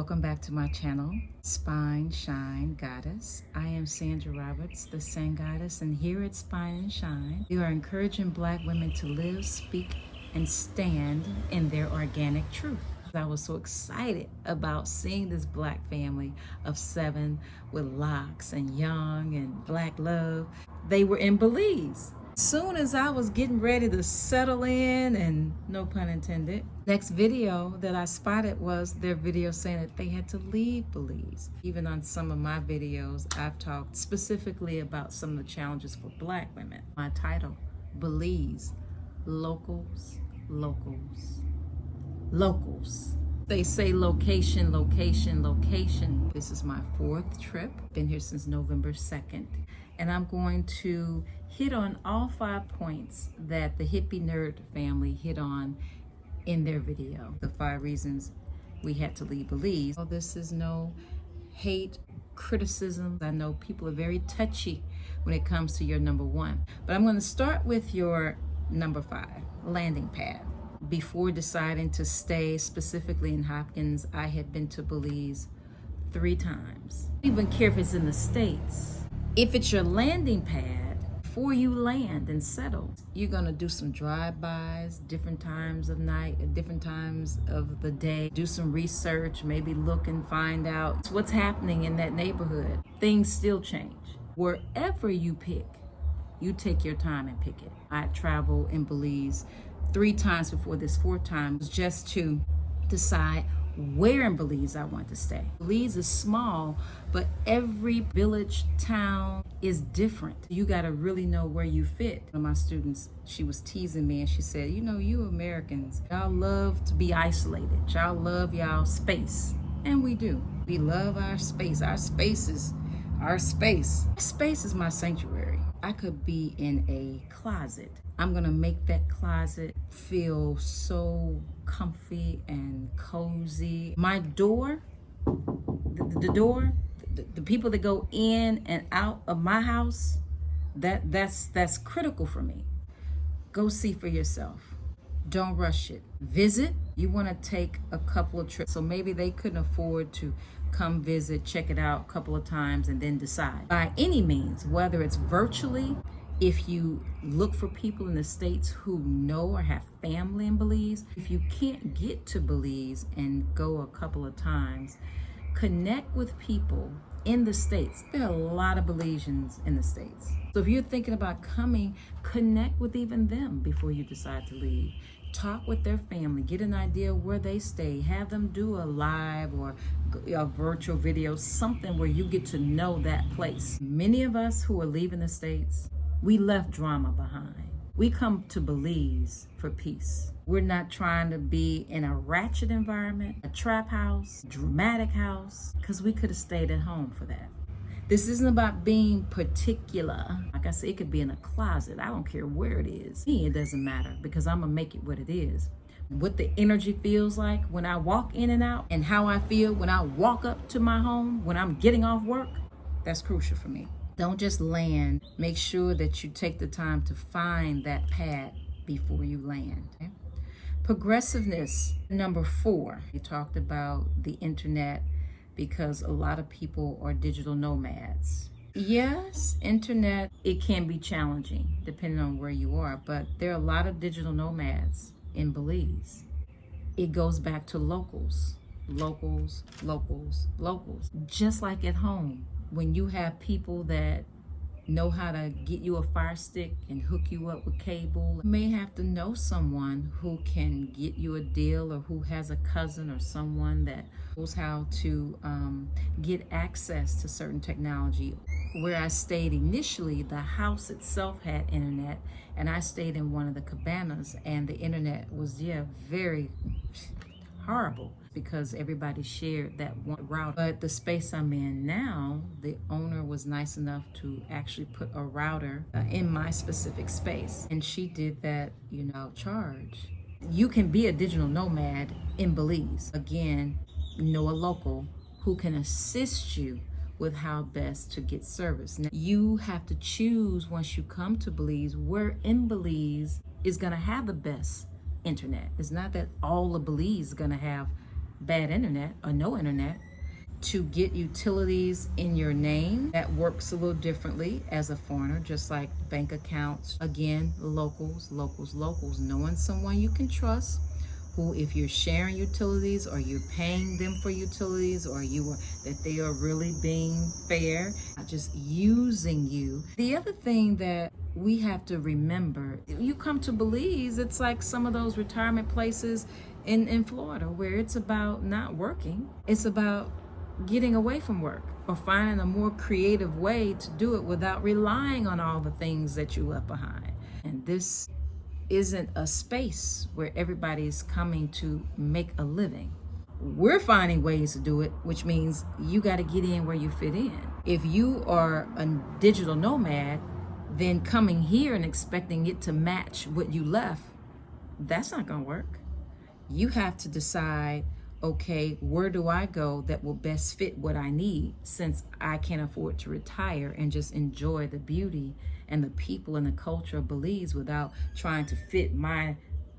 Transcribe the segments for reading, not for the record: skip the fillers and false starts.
Welcome back to my channel, Spine Shine Goddess. I am Sandra Roberts, the Sun Goddess, and here at Spine and Shine, we are encouraging Black women to live, speak, and stand in their organic truth. I was so excited about seeing this Black family of 7 with locks and young and Black love. They were in Belize. Soon as I was getting ready to settle in, and no pun intended, next video that I spotted was their video saying that they had to leave Belize. Even on some of my videos, I've talked specifically about some of the challenges for Black women. My title, Belize, Locals, Locals, Locals. They say location, location, location. This is my 4th trip. Been here since November 2nd. And I'm going to hit on all 5 points that the Hippie Nerd Family hit on in their video. The 5 reasons we had to leave Belize. Well, this is no hate, criticism. I know people are very touchy when it comes to your number 1. But I'm going to start with your number 5, landing pad. Before deciding to stay specifically in Hopkins, I had been to Belize 3 times. I don't even care if it's in the States. If it's your landing pad, before you land and settle, you're gonna do some drive-bys, different times of night, at different times of the day. Do some research, maybe look and find out what's happening in that neighborhood. Things still change. Wherever you pick, you take your time and pick it. I traveled in Belize 3 times before this 4th time, was just to decide where in Belize I want to stay. Belize is small, but every village, town is different. You gotta really know where you fit. One of my students, she was teasing me and she said, you know, you Americans, y'all love to be isolated. Y'all love y'all space. And we do. We love our space. Our space is our space. Space is my sanctuary. I could be in a closet. I'm gonna make that closet feel so comfy and cozy. My door, the door, the people that go in and out of my house, that's critical for me. Go see for yourself. Don't rush it. Visit. You wanna take a couple of trips. So maybe they couldn't afford to come visit, check it out a couple of times, and then decide. By any means, whether it's virtually, if you look for people in the States who know or have family in Belize, if you can't get to Belize and go a couple of times, connect with people in the States. There are a lot of Belizeans in the States. So if you're thinking about coming, connect with even them before you decide to leave. Talk with their family, get an idea where they stay, have them do a live or a virtual video, something where you get to know that place. Many of us who are leaving the States, we left drama behind. We come to Belize for peace. We're not trying to be in a ratchet environment, a trap house, dramatic house, because we could have stayed at home for that. This isn't about being particular. Like I said, it could be in a closet. I don't care where it is. Me, it doesn't matter because I'm gonna make it what it is. What the energy feels like when I walk in and out, and how I feel when I walk up to my home, when I'm getting off work, that's crucial for me. Don't just land. Make sure that you take the time to find that pad before you land. Okay? Progressiveness, number 4. We talked about the internet because a lot of people are digital nomads. Yes, internet, it can be challenging depending on where you are, but there are a lot of digital nomads in Belize. It goes back to locals, locals, locals, locals. Just like at home, when you have people that know how to get you a fire stick and hook you up with cable, you may have to know someone who can get you a deal, or who has a cousin or someone that knows how to get access to certain technology. Where I stayed initially, the house itself had internet, and I stayed in one of the cabanas, and the internet was, very horrible because everybody shared that one router. But the space I'm in now, the owner was nice enough to actually put a router in my specific space. And she did that, charge. You can be a digital nomad in Belize. Again, know a local who can assist you with how best to get service. Now, you have to choose once you come to Belize, where in Belize is gonna have the best internet. It's not that all of Belize is gonna have bad internet or no internet, to get utilities in your name. That works a little differently as a foreigner, just like bank accounts. Again, locals, knowing someone you can trust, who, if you're sharing utilities or you're paying them for utilities, or that they are really being fair, not just using you. The other thing that we have to remember, you come to Belize, it's like some of those retirement places in Florida where it's about not working. It's about getting away from work or finding a more creative way to do it without relying on all the things that you left behind. And this isn't a space where everybody's coming to make a living. We're finding ways to do it, which means you got to get in where you fit in. If you are a digital nomad, then coming here and expecting it to match what you left, that's not going to work. You have to decide, okay, where do I go that will best fit what I need, since I can't afford to retire and just enjoy the beauty and the people and the culture of Belize without trying to fit my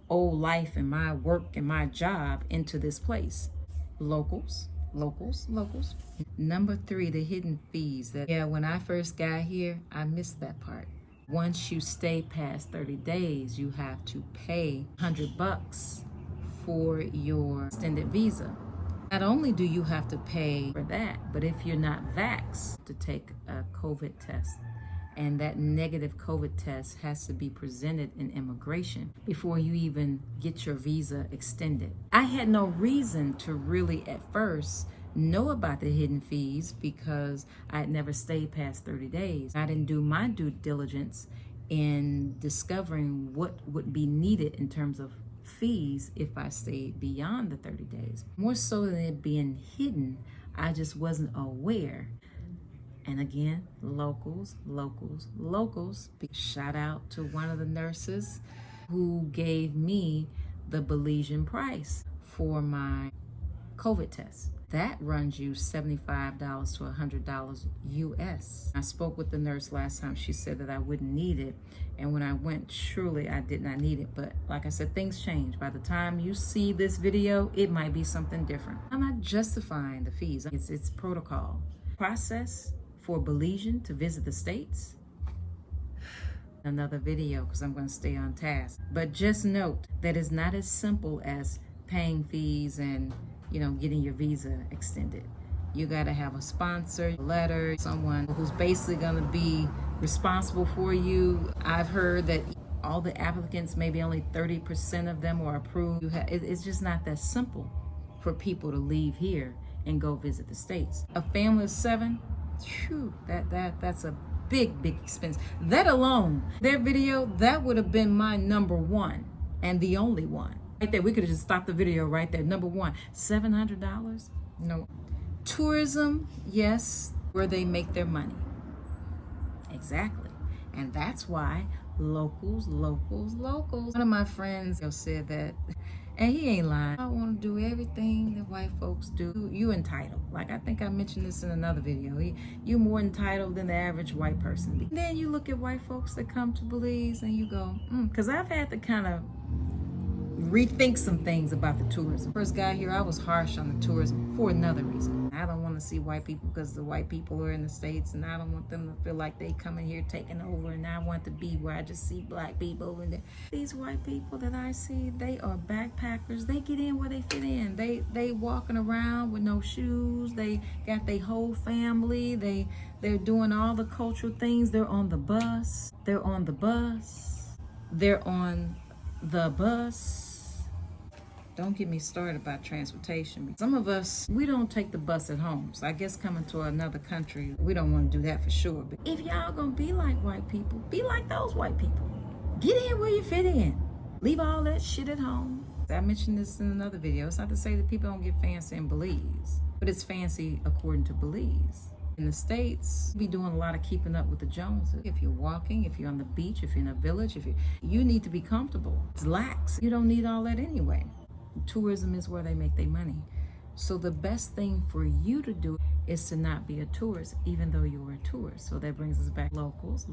old life and my work and my job into this place. Locals. Number 3, the hidden fees. When I first got here, I missed that part. Once you stay past 30 days, you have to pay $100 for your extended visa. Not only do you have to pay for that, but if you're not vaxxed, to take a COVID test. And that negative COVID test has to be presented in immigration before you even get your visa extended. I had no reason to really at first know about the hidden fees because I had never stayed past 30 days. I didn't do my due diligence in discovering what would be needed in terms of fees if I stayed beyond the 30 days. More so than it being hidden, I just wasn't aware. And again, locals. Shout out to one of the nurses who gave me the Belizean price for my COVID test. That runs you $75 to $100 US. I spoke with the nurse last time. She said that I wouldn't need it. And when I went, surely I did not need it. But like I said, things change. By the time you see this video, it might be something different. I'm not justifying the fees. It's protocol. Process for a Belizean to visit the States. Another video, because I'm going to stay on task. But just note that it's not as simple as paying fees and getting your visa extended. You got to have a sponsor, a letter, someone who's basically going to be responsible for you. I've heard that all the applicants, maybe only 30% of them are approved. It's just not that simple for people to leave here and go visit the States. A family of 7, that's a big expense. That alone, their video, that would have been my number 1 and the only one. Right there, we could have just stopped the video right there. Number 1, $700? No. Tourism, yes, where they make their money. Exactly. And that's why locals. One of my friends said that, and he ain't lying, I want to do everything that white folks do. You entitled. Like I think I mentioned this in another video. You're more entitled than the average white person. And then you look at white folks that come to Belize and you go, because I've had to kind of rethink some things about the tourism. First got here, I was harsh on the tourism for another reason. I don't want to see white people because the white people are in the States, and I don't want them to feel like they coming here taking over, and I want to be where I just see black people. And these white people that I see, they are backpackers. They get in where they fit in. They walking around with no shoes. They got their whole family. They're doing all the cultural things. They're on the bus. Don't get me started about transportation. Some of us, we don't take the bus at home. So I guess coming to another country, we don't want to do that for sure. But if y'all gonna be like white people, be like those white people. Get in where you fit in. Leave all that shit at home. I mentioned this in another video. It's not to say that people don't get fancy in Belize, but it's fancy according to Belize. In the States, we be doing a lot of keeping up with the Joneses. If you're walking, if you're on the beach, if you're in a village, you need to be comfortable. It's lax. You don't need all that anyway. Tourism is where they make their money. So the best thing for you to do is to not be a tourist, even though you're a tourist. So that brings us back locals.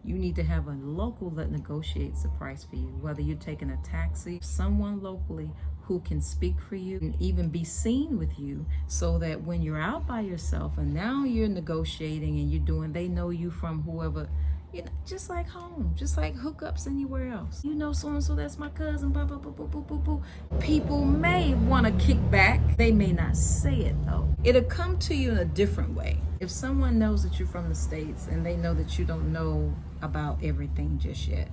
You need to have a local that negotiates the price for you, whether you're taking a taxi, someone locally who can speak for you and even be seen with you, so that when you're out by yourself and now you're negotiating and you're doing, they know you from whoever, you know, just like home, just like hookups anywhere else. You know, so-and-so, that's my cousin, blah, blah, blah, blah, blah, blah, blah. People may want to kick back. They may not say it, though. It'll come to you in a different way. If someone knows that you're from the States and they know that you don't know about everything just yet,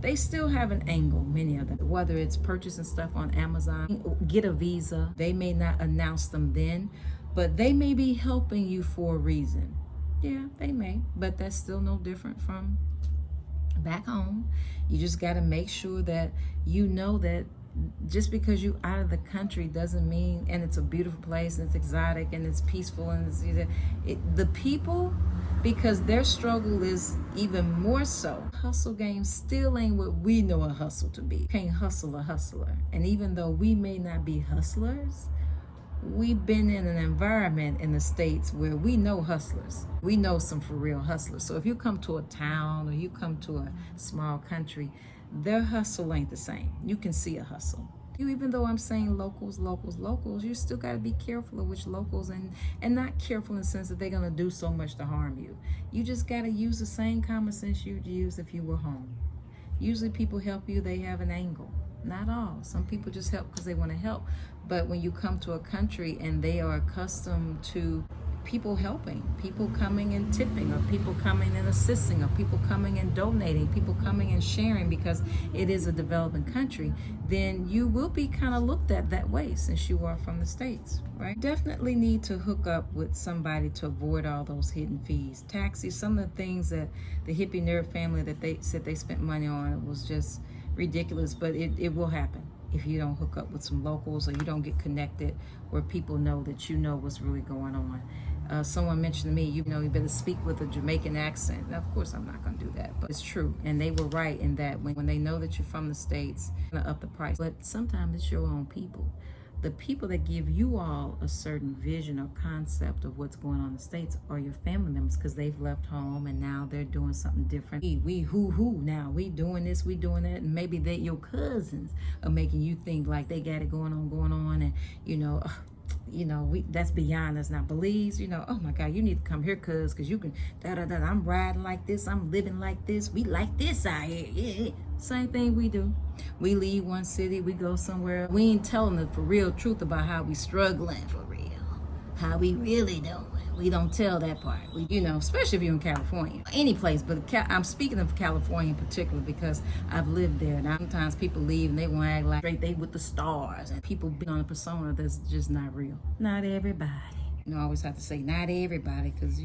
they still have an angle, many of them, whether it's purchasing stuff on Amazon, get a visa. They may not announce them then, but they may be helping you for a reason. Yeah, they may, but that's still no different from back home. You just got to make sure that you know that just because you out of the country doesn't mean, and it's a beautiful place and it's exotic and it's peaceful and the people, because their struggle is even more so. Hustle game still ain't what we know a hustle to be. You can't hustle a hustler. And even though we may not be hustlers, we've been in an environment in the States where we know hustlers. We know some for real hustlers. So if you come to a town or you come to a small country, their hustle ain't the same. You can see a hustle. Even though I'm saying locals, you still got to be careful of which locals, and not careful in the sense that they're going to do so much to harm you. You just got to use the same common sense you'd use if you were home. Usually people help you, they have an angle. Not all. Some people just help because they want to help. But when you come to a country and they are accustomed to people helping, people coming and tipping, or people coming and assisting, or people coming and donating, people coming and sharing because it is a developing country, then you will be kind of looked at that way since you are from the States, right? Definitely need to hook up with somebody to avoid all those hidden fees. Taxis, some of the things that the Hippie Nerd Family that they said they spent money on, it was just ridiculous, but it will happen if you don't hook up with some locals or you don't get connected where people know that you know what's really going on. Someone mentioned to me, you know, you better speak with a Jamaican accent. Now, of course, I'm not going to do that, but it's true. And they were right in that when they know that you're from the States, they're going to up the price. But sometimes it's your own people. The people that give you all a certain vision or concept of what's going on in the States are your family members, because they've left home and now they're doing something different. We who now, we doing this, we doing that, and maybe they your cousins are making you think like they got it going on, and that's beyond us now. Belize, oh my God, you need to come here, cause you can I'm riding like this, I'm living like this, we like this out here. Yeah. Same thing we do. We leave one city, we go somewhere. We ain't telling the for real truth about how we struggling for real, how we really doing. We don't tell that part. Especially if you're in California, any place, but I'm speaking of California in particular because I've lived there. Now, sometimes people leave and they want to act like straight they with the stars, and people be on a persona that's just not real. Not everybody. I always have to say not everybody, because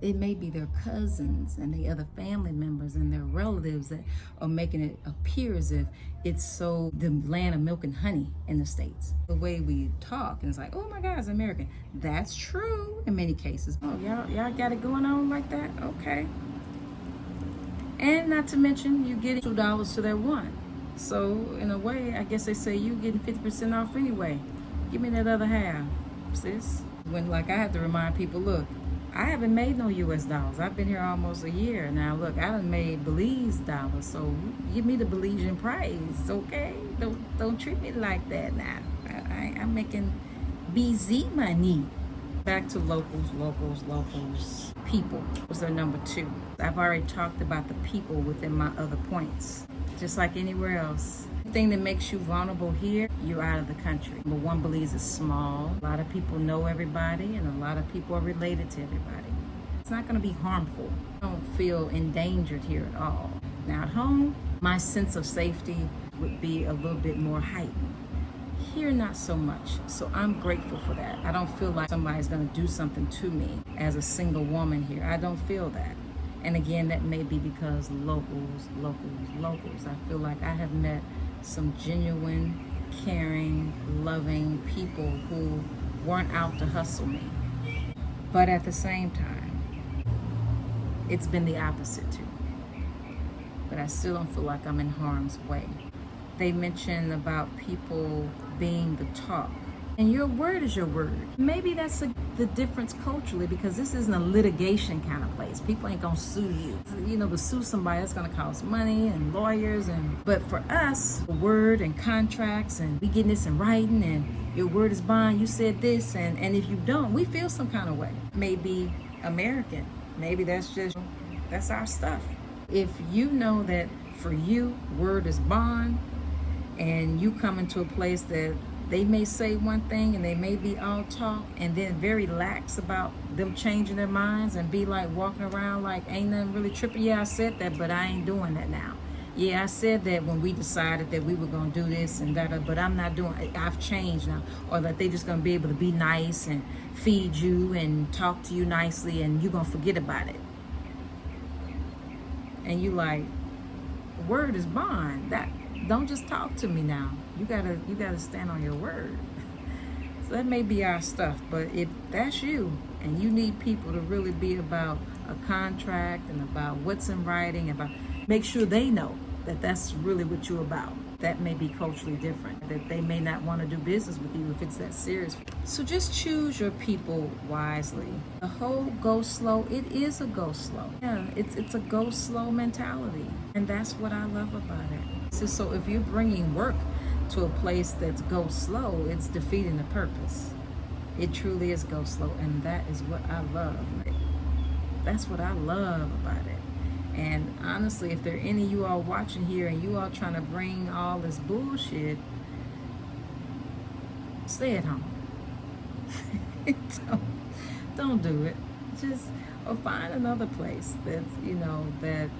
it may be their cousins and the other family members and their relatives that are making it appear as if it's so the land of milk and honey in the States. The way we talk, and it's like, oh my God, it's American. That's true in many cases. Oh, y'all got it going on like that? Okay. And not to mention, you getting $2 to that one. So in a way, I guess they say you getting 50% off anyway. Give me that other half, sis. When I have to remind people, look, I haven't made no US dollars. I've been here almost a year now. Look, I done made Belize dollars, so give me the Belizean price, okay? Don't treat me like that now. I'm making BZ money. Back to locals. People was their number 2. I've already talked about the people within my other points. Just like anywhere else. The thing that makes you vulnerable here, you're out of the country. But one, Belize is small. A lot of people know everybody, and a lot of people are related to everybody. It's not going to be harmful. I don't feel endangered here at all. Now at home, my sense of safety would be a little bit more heightened. Here, not so much. So I'm grateful for that. I don't feel like somebody's going to do something to me as a single woman here. I don't feel that. And again, that may be because locals. I feel like I have met some genuine, caring, loving people who weren't out to hustle me. But at the same time, it's been the opposite too. But I still don't feel like I'm in harm's way. They mention about people being the talk. And your word is your word. Maybe that's the difference culturally, because this isn't a litigation kind of place. People ain't gonna sue you. You know, to sue somebody, that's gonna cost money and lawyers. But for us, word and contracts, and we getting this in writing, and your word is bond, you said this, and if you don't, we feel some kind of way. Maybe American. Maybe that's our stuff. If you know that for you, word is bond, and you come into a place that they may say one thing and they may be all talk and then very lax about them changing their minds and be like walking around like ain't nothing really tripping. Yeah, I said that, but I ain't doing that now. Yeah, I said that when we decided that we were going to do this and that, but I'm not doing it. I've changed now. Or that they just going to be able to be nice and feed you and talk to you nicely, and you're going to forget about it. And you like, word is bond. That don't just talk to me now. You gotta stand on your word. So that may be our stuff, but if that's you and you need people to really be about a contract and about what's in writing, about make sure they know that that's really what you're about. That may be culturally different, that they may not want to do business with you if it's that serious. So just choose your people wisely. The whole go slow, it is a go slow. Yeah, it's a go slow mentality, and that's what I love about it. So if you're bringing work to a place that's go slow, it's defeating the purpose. It truly is go slow, and that is what I love. That's what I love about it. And honestly, if there are any of you all watching here and you all trying to bring all this bullshit, stay at home. don't do it. Just or find another place that's, that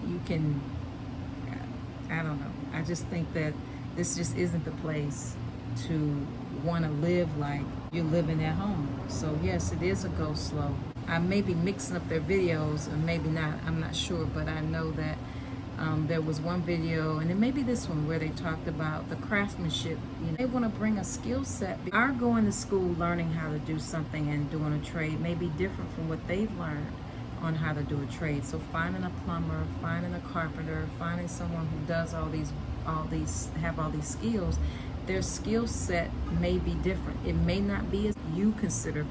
you can. I don't know. I just think that this just isn't the place to want to live like you're living at home. So yes, it is a go slow. I may be mixing up their videos, or maybe not. I'm not sure, but I know that there was one video, and it may be this one, where they talked about the craftsmanship. They want to bring a skill set. Our going to school, learning how to do something and doing a trade may be different from what they've learned on how to do a trade. So finding a plumber, finding a carpenter, finding someone who does all these have all these skills, their skill set may be different. It may not be as you consider,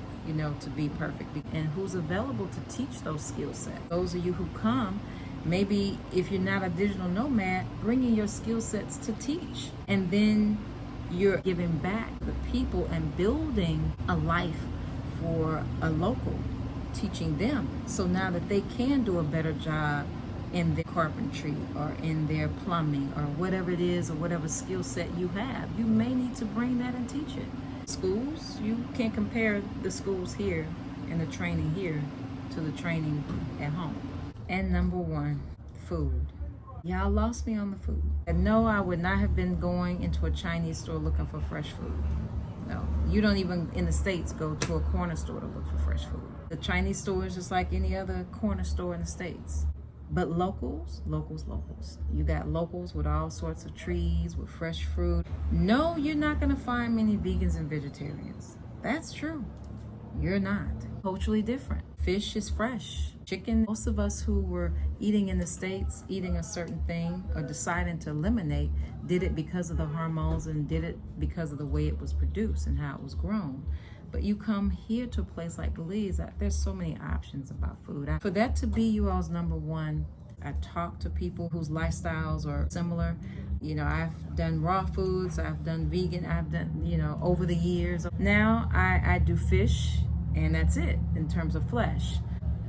to be perfect. And who's available to teach those skill sets? Those of you who come, maybe if you're not a digital nomad, bringing your skill sets to teach. And then you're giving back to the people and building a life for a local, teaching them. So now that they can do a better job in their carpentry or in their plumbing or whatever it is, or whatever skill set you have, you may need to bring that and teach it. Schools, you can't compare the schools here and the training here to the training at home. And number one, food. Y'all lost me on the food. And no, I would not have been going into a Chinese store looking for fresh food. No, you don't even in the States go to a corner store to look for fresh food. The Chinese store is just like any other corner store in the States. But locals. You got locals with all sorts of trees, with fresh fruit. No, you're not gonna find many vegans and vegetarians. That's true. You're not. Culturally different. Fish is fresh. Chicken, most of us who were eating in the States, eating a certain thing or deciding to eliminate, did it because of the hormones and did it because of the way it was produced and how it was grown. But you come here to a place like Belize, there's so many options about food. For that to be you all's number one, I talk to people whose lifestyles are similar. I've done raw foods, I've done vegan, I've done, over the years. Now I do fish, and that's it in terms of flesh.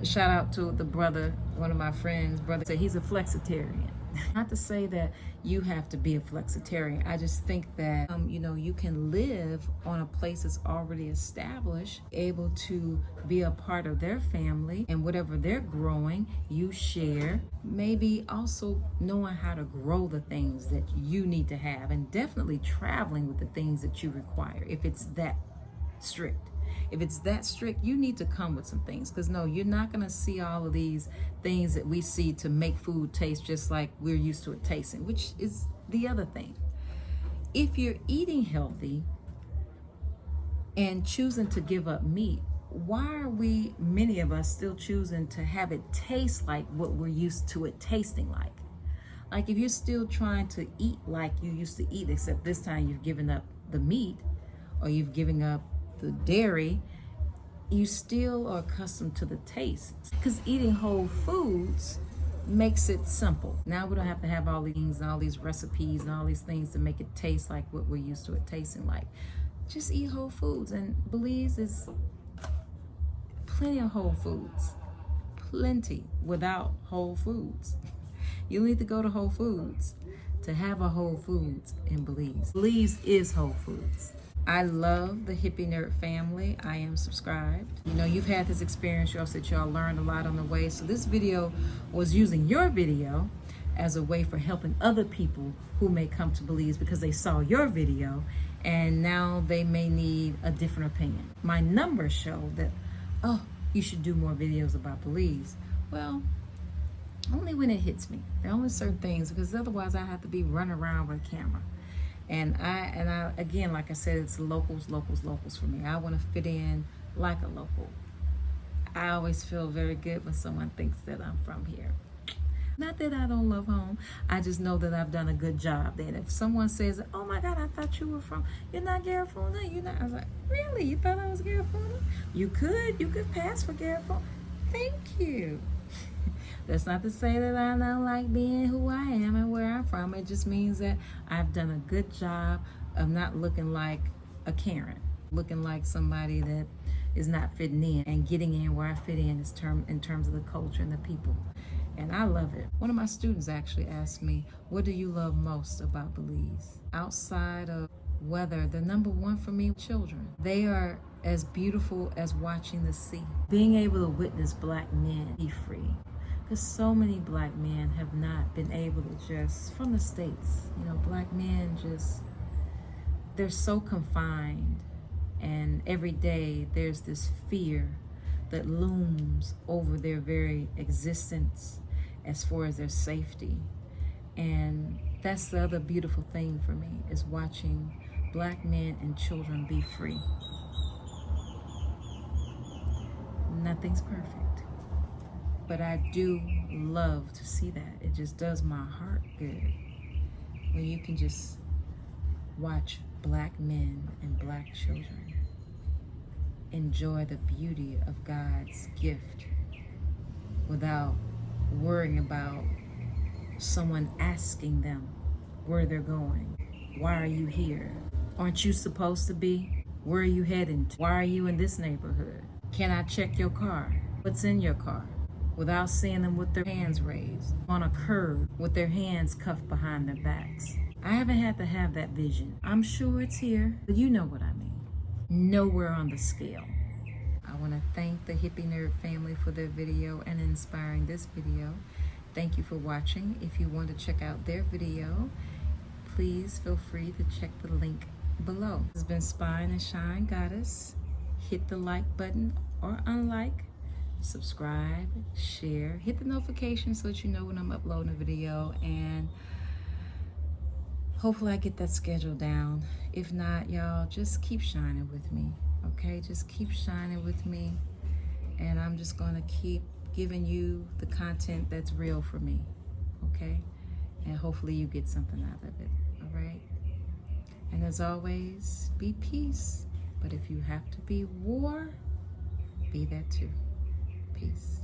Shout out to the brother, one of my friends, brother said he's a flexitarian. Not to say that you have to be a flexitarian. I just think that, you can live on a place that's already established, able to be a part of their family, and whatever they're growing, you share. Maybe also knowing how to grow the things that you need to have, and definitely traveling with the things that you require if it's that strict. If it's that strict, you need to come with some things, because no, you're not going to see all of these things that we see to make food taste just like we're used to it tasting, which is the other thing. If you're eating healthy and choosing to give up meat, why are many of us still choosing to have it taste like what we're used to it tasting like? Like if you're still trying to eat like you used to eat, except this time you've given up the meat, or you've given up the dairy, you still are accustomed to the taste. Because eating whole foods makes it simple. Now we don't have to have all these things and all these recipes and all these things to make it taste like what we're used to it tasting like. Just eat whole foods. And Belize is plenty of whole foods. Plenty without Whole Foods. You need to go to Whole Foods to have a Whole Foods in Belize. Belize is Whole Foods. I love the Hippie Nerd Family. I am subscribed. You know, you've had this experience. Y'all said y'all learned a lot on the way. So this video was using your video as a way for helping other people who may come to Belize because they saw your video and now they may need a different opinion. My numbers show that, oh, you should do more videos about Belize. Well, only when it hits me. There are only certain things, because otherwise I have to be running around with a camera. And I again, like I said, it's locals for me. I want to fit in like a local. I always feel very good when someone thinks that I'm from here. Not that I don't love home. I just know that I've done a good job. Then if someone says, oh my God, I thought you were from, you're not Garifuna, you're not. I was like, really? You thought I was Garifuna? You could pass for Garifuna. Thank you. That's not to say that I don't like being who I am and where I'm from. It just means that I've done a good job of not looking like a Karen, looking like somebody that is not fitting in and getting in where I fit in in terms of the culture and the people. And I love it. One of my students actually asked me, what do you love most about Belize? Outside of weather, the number one for me, children. They are as beautiful as watching the sea. Being able to witness Black men be free. Because so many Black men have not been able to just, from the States, you know, Black men just, they're so confined. And every day there's this fear that looms over their very existence as far as their safety. And that's the other beautiful thing for me, is watching Black men and children be free. Nothing's perfect, but I do love to see that. It just does my heart good when you can just watch Black men and Black children enjoy the beauty of God's gift without worrying about someone asking them where they're going. Why are you here? Aren't you supposed to be? Where are you heading to? Why are you in this neighborhood? Can I check your car? What's in your car? Without seeing them with their hands raised on a curb with their hands cuffed behind their backs. I haven't had to have that vision. I'm sure it's here, but you know what I mean. Nowhere on the scale. I want to thank the Hippie Nerd Family for their video and inspiring this video. Thank you for watching. If you want to check out their video, please feel free to check the link below. This has been Spine and Shine Goddess. Hit the like button or unlike, subscribe, share, hit the notification so that you know when I'm uploading a video, and hopefully I get that schedule down. If not, y'all, just keep shining with me, okay? Just keep shining with me, and I'm just gonna keep giving you the content that's real for me, okay? And hopefully you get something out of it, all right? And as always, be peace. But if you have to be war, be that too. Peace.